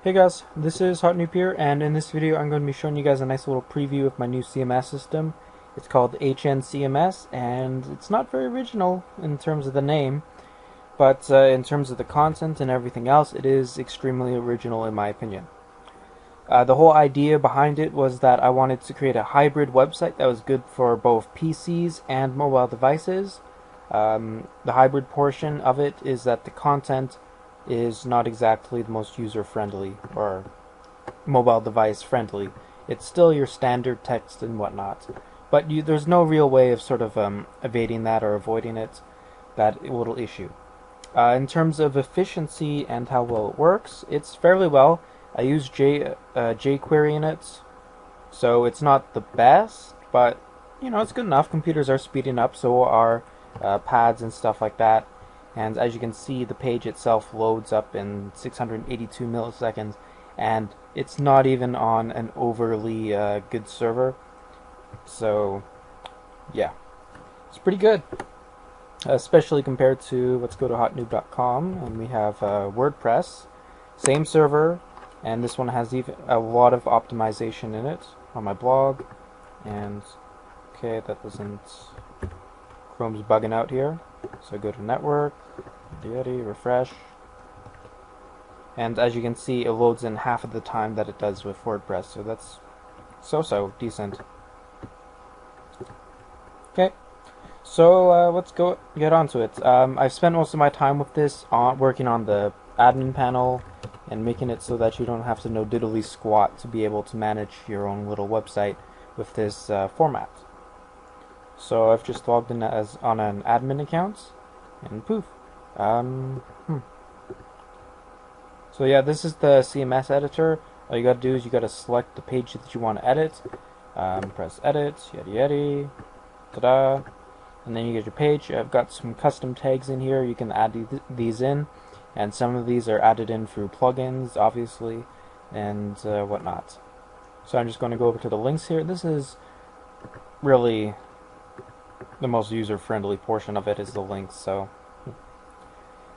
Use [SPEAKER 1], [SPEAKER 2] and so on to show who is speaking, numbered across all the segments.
[SPEAKER 1] Hey guys, this is Hot Noob here, and in this video I'm going to be showing you guys a nice little preview of my new CMS system. It's called HNCMS, and it's not very original in terms of the name, but in terms of the content and everything else, it is extremely original in my opinion. The whole idea behind it was that I wanted to create a hybrid website that was good for both PCs and mobile devices. The hybrid portion of it is that the content is not exactly the most user-friendly or mobile device friendly. It's still your standard text and whatnot, but there's no real way of sort of evading that or avoiding it, that little issue. In terms of efficiency and how well it works, it's fairly well. I use jQuery in it, so it's not the best, but it's good enough. Computers are speeding up, so are pads and stuff like that. And as you can see, the page itself loads up in 682 milliseconds, and it's not even on an overly good server. So, yeah, it's pretty good, especially compared to, let's go to hotnoob.com, and we have WordPress, same server, and this one has even a lot of optimization in it on my blog. And okay, that doesn't, Chrome's bugging out here. So go to network, refresh, and as you can see, it loads in half of the time that it does with WordPress, so that's so decent. Okay, so let's get onto it. I've spent most of my time with this working on the admin panel and making it so that you don't have to know diddly squat to be able to manage your own little website with this format. So I've just logged in as on an admin account, and poof. So yeah, this is the CMS editor. All you gotta do is you gotta select the page that you want to edit, press edit, yada, ta-da, and then you get your page. I've got some custom tags in here. You can add these in, and some of these are added in through plugins, obviously, and whatnot. So I'm just going to go over to the links here. This is really the most user-friendly portion of it, is the links. So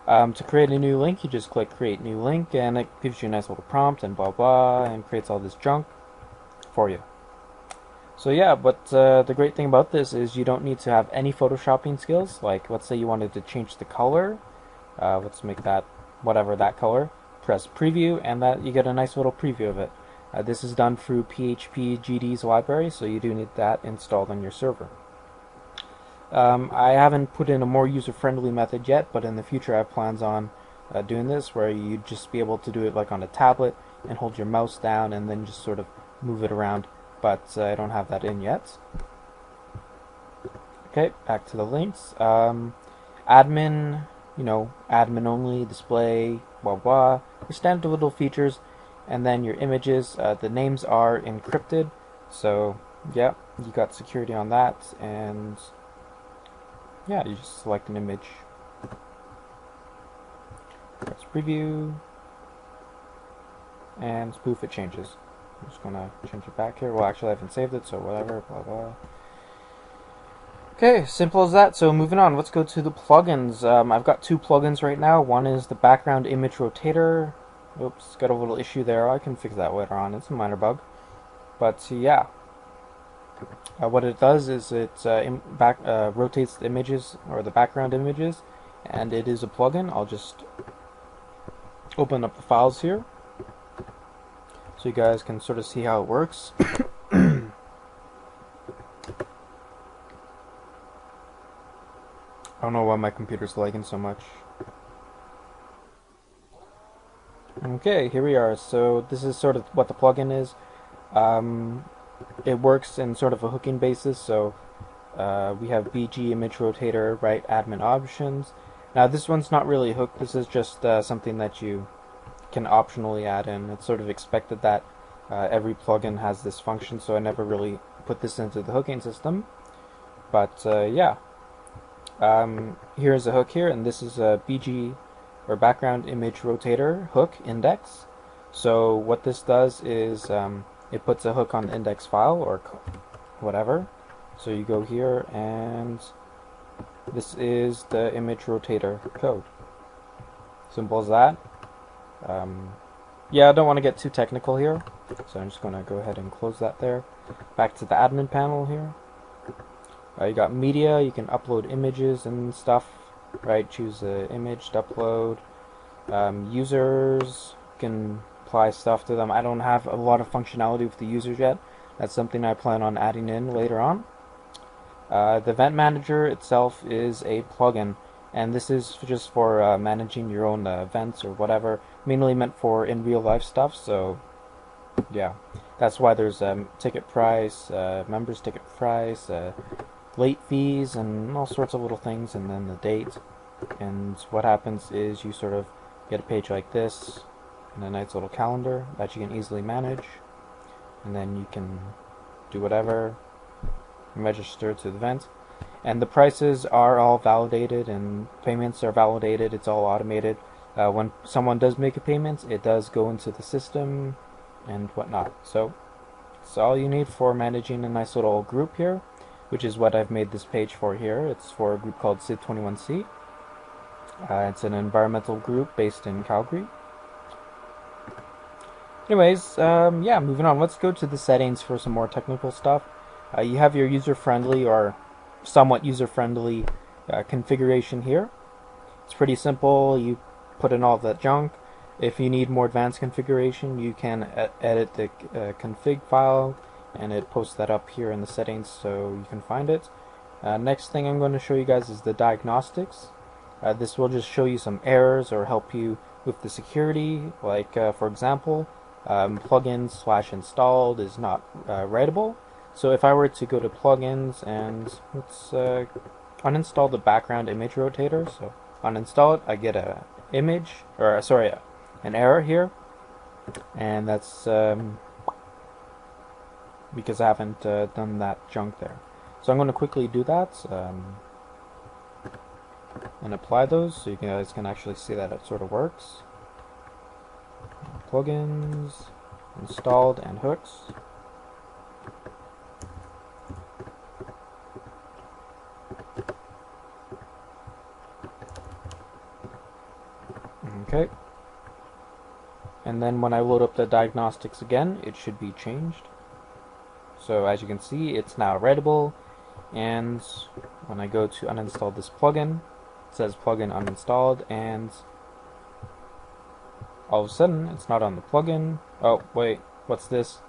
[SPEAKER 1] to create a new link, you just click create new link, and it gives you a nice little prompt and blah blah, and creates all this junk for you. So yeah, but the great thing about this is you don't need to have any photoshopping skills. Like, let's say you wanted to change the color, let's make that whatever that color, press preview, and that you get a nice little preview of it. This is done through PHP GD's library, so you do need that installed on your server. I haven't put in a more user-friendly method yet, but in the future I have plans on doing this, where you'd just be able to do it like on a tablet and hold your mouse down and then just sort of move it around, but I don't have that in yet. Okay, back to the links. Admin, admin only, display, blah blah, your standard little features, and then your images. The names are encrypted, so yeah, you got security on that, and yeah, you just select an image, press preview, and poof, it changes. I'm just gonna change it back here. Well, actually I haven't saved it, so whatever, blah blah. Okay, simple as that. So moving on, let's go to the plugins. I've got two plugins right now. One is the background image rotator. Oops, got a little issue there. I can fix that later on. It's a minor bug. But yeah, what it does is it rotates the images, or the background images, and it is a plugin. I'll just open up the files here so you guys can sort of see how it works. I don't know why my computer's lagging so much. Okay, here we are. So this is sort of what the plugin is. It works in sort of a hooking basis, so we have BG image rotator, right admin options. Now this one's not really hooked, this is just something that you can optionally add in. It's sort of expected that every plugin has this function, so I never really put this into the hooking system. But yeah, here's a hook here, and this is a BG, or background image rotator hook index. So what this does is it puts a hook on the index file, or whatever. So you go here, and this is the image rotator code. Simple as that. Yeah, I don't want to get too technical here, so I'm just going to go ahead and close that there. Back to the admin panel here. You got media, you can upload images and stuff, right? Choose an image to upload. Users, you can apply stuff to them. I don't have a lot of functionality with the users yet. That's something I plan on adding in later on. The event manager itself is a plugin, and this is just for managing your own events or whatever, mainly meant for in real life stuff. So yeah, that's why there's ticket price, members ticket price, late fees, and all sorts of little things, and then the date. And what happens is you sort of get a page like this and a nice little calendar that you can easily manage, and then you can do whatever, register to the event, and the prices are all validated and payments are validated. It's all automated. When someone does make a payment, it does go into the system and whatnot. So it's all you need for managing a nice little group here, which is what I've made this page for here. It's for a group called SID21C. It's an environmental group based in Calgary. Anyways, yeah, moving on. Let's go to the settings for some more technical stuff. You have your user-friendly or somewhat user-friendly configuration here. It's pretty simple. You put in all that junk. If you need more advanced configuration, you can edit the config file, and it posts that up here in the settings so you can find it. Next thing I'm going to show you guys is the diagnostics. This will just show you some errors or help you with the security, like for example, plugin /installed is not writable. So if I were to go to plugins and let's uninstall the background image rotator, so uninstall it, I get an error here, and that's because I haven't done that junk there. So I'm going to quickly do that and apply those so you guys can actually see that it sort of works. Plugins, installed, and hooks. Okay. And then when I load up the diagnostics again, it should be changed. So as you can see, it's now writable, and when I go to uninstall this plugin, it says plugin uninstalled, and all of a sudden it's not on the plugin. Oh wait, what's this?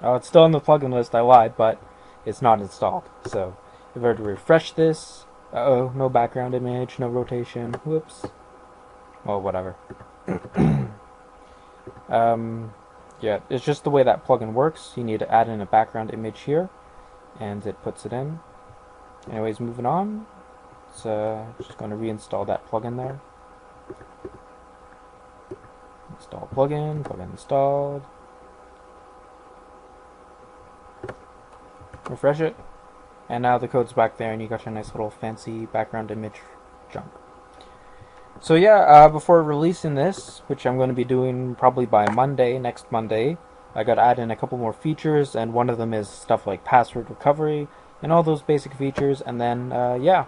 [SPEAKER 1] Oh, it's still on the plugin list. I lied, but it's not installed. So if I were to refresh this, uh-oh, no background image, no rotation, whoops. Well, whatever. Yeah, it's just the way that plugin works. You need to add in a background image here, and it puts it in. Anyways, moving on. It's just going to reinstall that plugin there. Install plugin, plugin installed. Refresh it, and now the code's back there, and you got your nice little fancy background image junk. So yeah, before releasing this, which I'm going to be doing probably by Monday, next Monday, I got to add in a couple more features, and one of them is stuff like password recovery and all those basic features. And then yeah,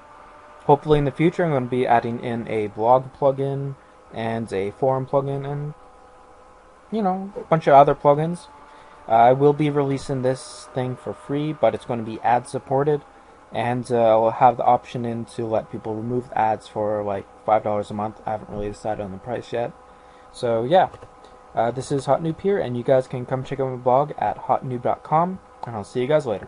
[SPEAKER 1] hopefully in the future I'm going to be adding in a blog plugin and a forum plugin and, you know, a bunch of other plugins. I will be releasing this thing for free, but it's going to be ad supported, and I'll have the option in to let people remove the ads for like $5 a month. I haven't really decided on the price yet. So yeah, this is Hot Noob here, and you guys can come check out my blog at hotnoob.com, and I'll see you guys later.